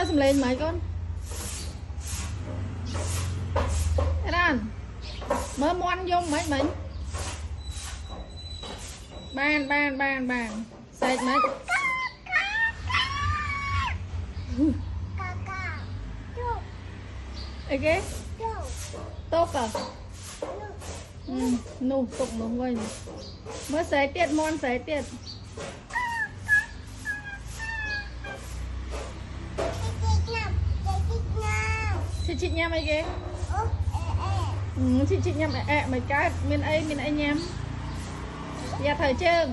sầm lên mấy con đàn mơ moan vô mấy mình bàn sạch mấy ấy cái tốt à nụ tục nó ngồi mới sấy tiệt mon sấy tiệt chị nhâm ấy ghê chị nhâm mấy cái miền ấy nhâm dạ thời trương